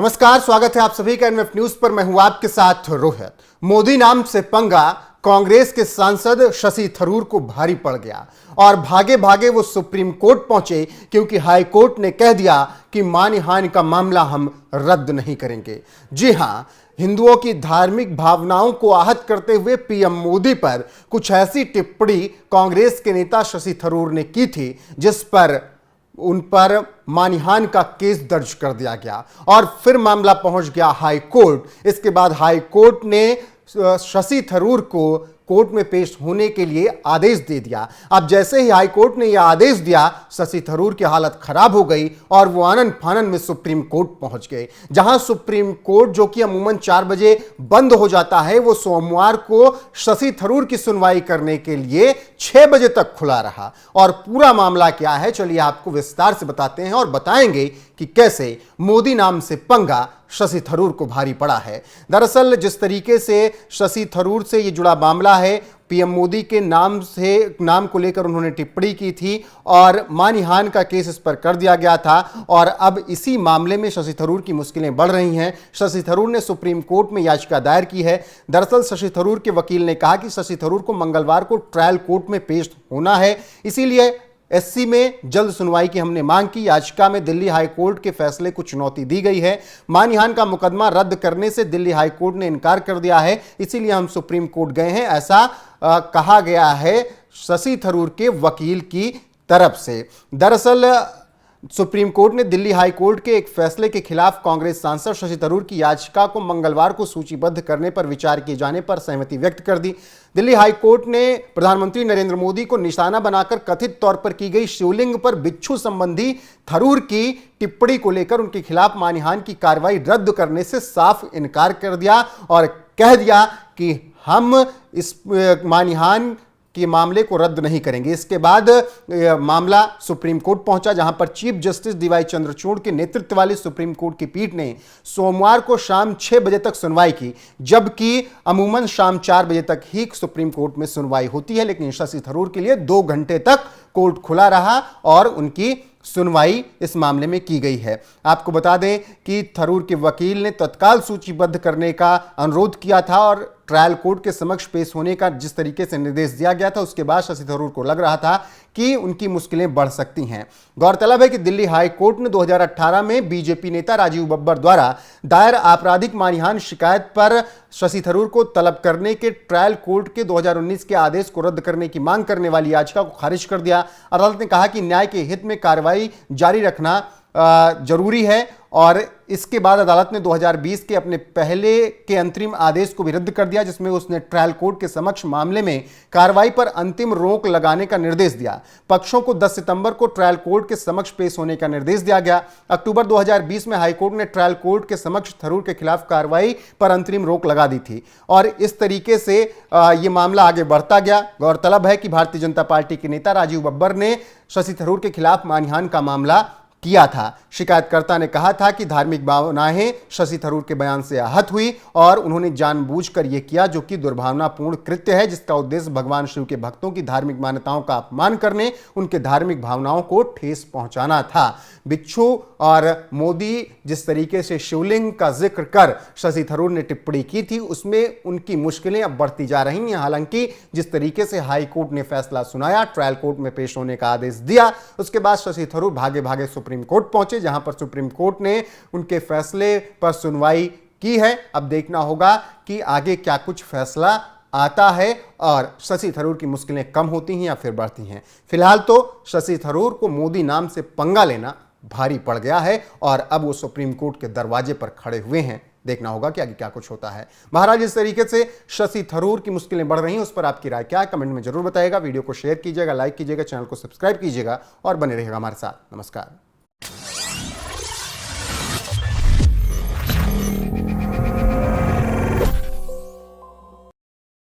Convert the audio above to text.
नमस्कार, स्वागत है आप सभी का एनएफ न्यूज पर। मैं हूं आपके साथ रोहित। मोदी नाम से पंगा कांग्रेस के सांसद शशि थरूर को भारी पड़ गया और भागे भागे वो सुप्रीम कोर्ट पहुंचे, क्योंकि हाई कोर्ट ने कह दिया कि मानहानि का मामला हम रद्द नहीं करेंगे। जी हां, हिंदुओं की धार्मिक भावनाओं को आहत करते हुए पीएम मोदी पर कुछ ऐसी टिप्पणी कांग्रेस के नेता शशि थरूर ने की थी जिस पर उन पर मानहानि का केस दर्ज कर दिया गया और फिर मामला पहुंच गया हाई कोर्ट। इसके बाद हाई कोर्ट ने शशि थरूर को कोर्ट में पेश होने के लिए आदेश दे दिया। अब जैसे ही हाई कोर्ट ने यह आदेश दिया, शशि थरूर की हालत खराब हो गई और वो आनन फानन में सुप्रीम कोर्ट पहुंच गए, जहां सुप्रीम कोर्ट जो कि अमूमन 4 बजे बंद हो जाता है, वो सोमवार को शशि थरूर की सुनवाई करने के लिए 6 बजे तक खुला रहा। और पूरा मामला क्या है, चलिए आपको विस्तार से बताते हैं और बताएंगे कि कैसे मोदी नाम से पंगा शशि थरूर को भारी पड़ा है। दरअसल जिस तरीके से शशि थरूर से यह जुड़ा मामला है, पीएम मोदी के नाम को लेकर उन्होंने टिप्पणी की थी और मानहानि का केस इस पर कर दिया गया था और अब इसी मामले में शशि थरूर की मुश्किलें बढ़ रही हैं। शशि थरूर ने सुप्रीम कोर्ट में याचिका दायर की है। दरअसल शशि थरूर के वकील ने कहा कि शशि थरूर को मंगलवार को ट्रायल कोर्ट में पेश होना है, इसीलिए एससी में जल्द सुनवाई की हमने मांग की। याचिका में दिल्ली हाई कोर्ट के फैसले को चुनौती दी गई है। मानहानि का मुकदमा रद्द करने से दिल्ली हाई कोर्ट ने इनकार कर दिया है, इसीलिए हम सुप्रीम कोर्ट गए हैं, ऐसा कहा गया है शशि थरूर के वकील की तरफ से। दरअसल सुप्रीम कोर्ट ने दिल्ली हाई कोर्ट के एक फैसले के खिलाफ कांग्रेस सांसद शशि थरूर की याचिका को मंगलवार को सूचीबद्ध करने पर विचार किए जाने पर सहमति व्यक्त कर दी। दिल्ली हाई कोर्ट ने प्रधानमंत्री नरेंद्र मोदी को निशाना बनाकर कथित तौर पर की गई शिवलिंग पर बिच्छू संबंधी थरूर की टिप्पणी को लेकर उनके खिलाफ मानहानि की कार्रवाई रद्द करने से साफ इनकार कर दिया और कह दिया कि हम इस मानहानि कि मामले को रद्द नहीं करेंगे। इसके बाद मामला सुप्रीम कोर्ट पहुंचा, जहां पर चीफ जस्टिस डीवाई चंद्रचूड़ के नेतृत्व वाली सुप्रीम कोर्ट की पीठ ने सोमवार को शाम 6 बजे तक सुनवाई की, जबकि अमूमन शाम 4 बजे तक ही सुप्रीम कोर्ट में सुनवाई होती है। लेकिन शशि थरूर के लिए 2 घंटे तक कोर्ट खुला रहा और उनकी सुनवाई इस मामले में की गई है। आपको बता दें कि थरूर के वकील ने तत्काल सूचीबद्ध करने का अनुरोध किया था और ट्रायल कोर्ट के समक्ष पेश होने का जिस तरीके से निर्देश दिया गया था, उसके बाद शशि थरूर को लग रहा था कि उनकी मुश्किलें बढ़ सकती हैं। गौरतलब है कि दिल्ली हाई कोर्ट ने 2018 में बीजेपी नेता राजीव बब्बर द्वारा दायर आपराधिक मानहानि शिकायत पर शशि थरूर को तलब करने के ट्रायल कोर्ट के 2019 के आदेश को रद्द करने की मांग करने वाली याचिका को खारिज कर दिया। अदालत ने कहा कि न्याय के हित में कार्रवाई जारी रखना जरूरी है और इसके बाद अदालत ने 2020 के अपने पहले के अंतरिम आदेश को भी रद्द कर दिया, जिसमें उसने ट्रायल कोर्ट के समक्ष मामले में कार्रवाई पर अंतिम रोक लगाने का निर्देश दिया। पक्षों को 10 सितंबर को ट्रायल कोर्ट के समक्ष पेश होने का निर्देश दिया गया। अक्टूबर 2020 में हाईकोर्ट ने ट्रायल कोर्ट के समक्ष थरूर के खिलाफ कार्रवाई पर अंतरिम रोक लगा दी थी और इस तरीके से यह मामला आगे बढ़ता गया। गौरतलब है कि भारतीय जनता पार्टी के नेता राजीव बब्बर ने शशि थरूर के खिलाफ मानहानि का मामला किया था। शिकायतकर्ता ने कहा था कि धार्मिक भावनाएं शशि थरूर के बयान से आहत हुई और उन्होंने जानबूझकर यह किया, जो कि दुर्भावनापूर्ण कृत्य है, जिसका उद्देश्य भगवान शिव के भक्तों की धार्मिक मान्यताओं का अपमान करने, उनके धार्मिक भावनाओं को ठेस पहुंचाना था। बिच्छू और मोदी जिस तरीके से शिवलिंग का जिक्र कर शशि थरूर ने टिप्पणी की थी, उसमें उनकी मुश्किलें अब बढ़ती जा रही हैं। हालांकि जिस तरीके से हाई कोर्ट ने फैसला सुनाया, ट्रायल कोर्ट में पेश होने का आदेश दिया, उसके बाद शशि थरूर भागे भागे सुप्रीम कोर्ट पहुंचे, जहां पर सुप्रीम कोर्ट ने उनके फैसले पर सुनवाई की है। अब देखना होगा कि आगे क्या कुछ फैसला आता है और शशि थरूर की मुश्किलें कम होती हैं या फिर बढ़ती हैं। फिलहाल तो शशि थरूर को मोदी नाम से पंगा लेना भारी पड़ गया है और अब वो सुप्रीम कोर्ट के दरवाजे पर खड़े हुए हैं। देखना होगा कि आगे क्या कुछ होता है। महाराज, इस तरीके से शशि थरूर की मुश्किलें बढ़ रही हैं, उस पर आपकी राय क्या है, कमेंट में जरूर बताइएगा। वीडियो को शेयर कीजिएगा, लाइक कीजिएगा, चैनल को सब्सक्राइब कीजिएगा और बने रहिएगा हमारे साथ। नमस्कार।